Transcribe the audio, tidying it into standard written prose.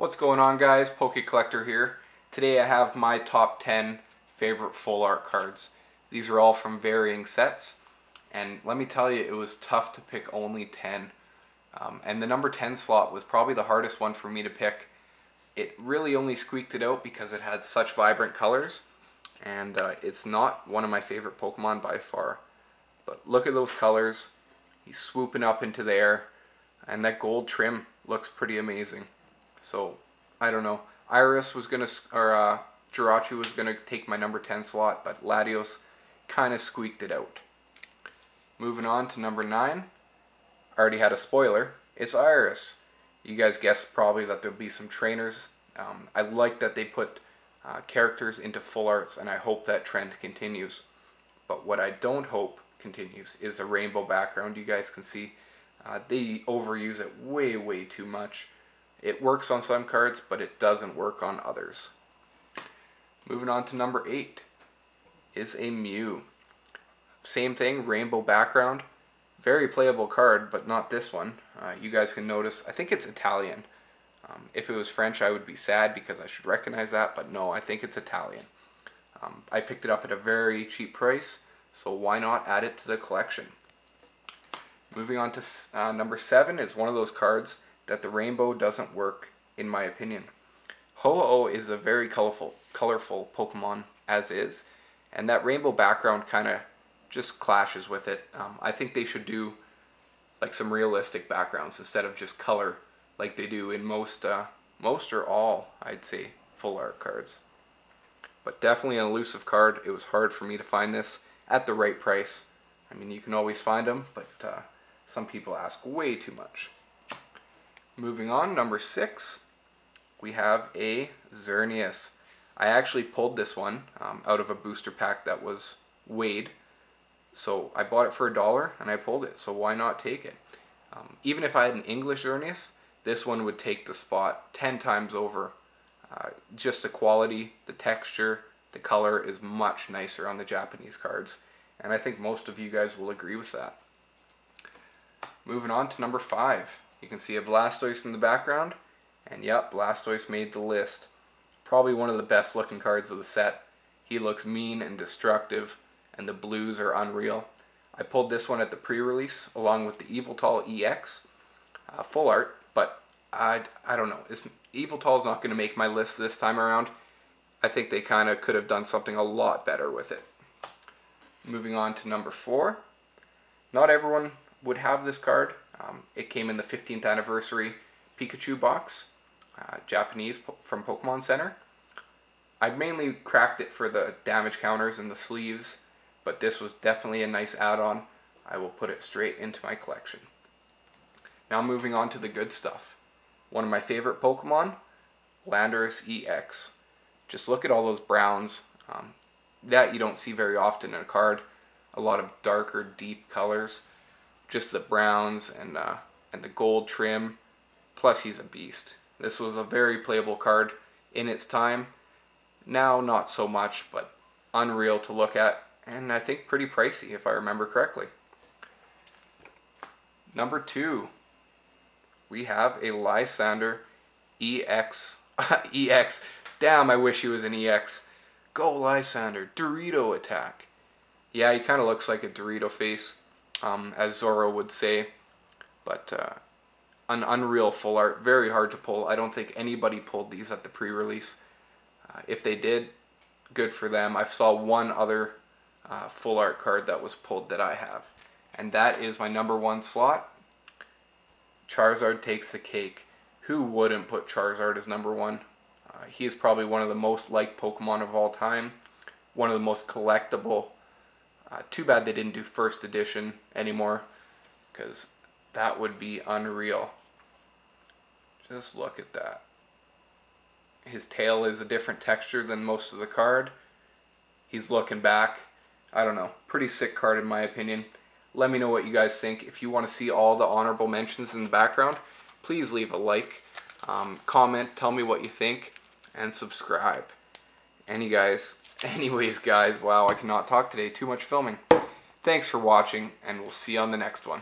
What's going on, guys? Pokecollector here. Today I have my top 10 favorite full art cards. These are all from varying sets, and let me tell you, it was tough to pick only 10. And the number 10 slot was probably the hardest one for me to pick. It really only squeaked it out because it had such vibrant colors, and it's not one of my favorite Pokemon by far. But look at those colors. He's swooping up into the air, and that gold trim looks pretty amazing. So, I don't know. Iris was going to, or Jirachi was going to take my number 10 slot, but Latios kind of squeaked it out. Moving on to number 9. I already had a spoiler. It's Iris. You guys guessed probably that there'll be some trainers. I like that they put characters into full arts, and I hope that trend continues. But what I don't hope continues is a rainbow background. You guys can see they overuse it way too much. It works on some cards, but it doesn't work on others. Moving on to number 8 is a Mew. Same thing, rainbow background. Very playable card, but not this one. You guys can notice, I think it's Italian. If it was French, I would be sad because I should recognize that, but no, I think it's Italian. I picked it up at a very cheap price, so why not add it to the collection? Moving on to number 7 is one of those cards that the rainbow doesn't work, in my opinion. Ho-Oh is a very colorful Pokemon as is, and that rainbow background kind of just clashes with it. I think they should do like some realistic backgrounds instead of just color like they do in most or all, I'd say, full art cards. But definitely an elusive card. It was hard for me to find this at the right price. I mean, you can always find them, but some people ask way too much. Moving on, number 6, we have a Xerneas. I actually pulled this one out of a booster pack that was weighed. So I bought it for $1 and I pulled it, so why not take it? Even if I had an English Xerneas, this one would take the spot 10 times over. Just the quality, the texture, the color is much nicer on the Japanese cards, and I think most of you guys will agree with that. Moving on to number 5. You can see a Blastoise in the background, and yep, Blastoise made the list. Probably one of the best looking cards of the set. He looks mean and destructive, and the blues are unreal. I pulled this one at the pre-release along with the Yveltal EX, full art, but I don't know. Yveltal's not going to make my list this time around. I think they kind of could have done something a lot better with it. Moving on to number 4. Not everyone would have this card. It came in the 15th anniversary Pikachu box, Japanese from Pokemon Center. I mainly cracked it for the damage counters and the sleeves, but this was definitely a nice add-on. I will put it straight into my collection. Now moving on to the good stuff. One of my favorite Pokemon, Landorus EX. Just look at all those browns. That you don't see very often in a card. A lot of darker, deep colors. Just the browns and the gold trim. Plus he's a beast. This was a very playable card in its time. Now not so much, but unreal to look at. And I think pretty pricey if I remember correctly. Number 2. We have a Lysander EX. EX. Damn, I wish he was an EX. Go Lysander. Dorito attack. Yeah, he kind of looks like a Dorito face, as Zoro would say. But an unreal full art. Very hard to pull. I don't think anybody pulled these at the pre-release. If they did, good for them. I saw one other full art card that was pulled that I have. And that is my number 1 slot. Charizard takes the cake. Who wouldn't put Charizard as number 1? He is probably one of the most liked Pokemon of all time. One of the most collectible. Too bad they didn't do first edition anymore, because that would be unreal. Just look at that. His tail is a different texture than most of the card. He's looking back. I don't know. Pretty sick card in my opinion. Let me know what you guys think. If you want to see all the honorable mentions in the background, please leave a like, comment, tell me what you think, and subscribe. Anyways, guys, wow, I cannot talk today. Too much filming. Thanks for watching, and we'll see you on the next one.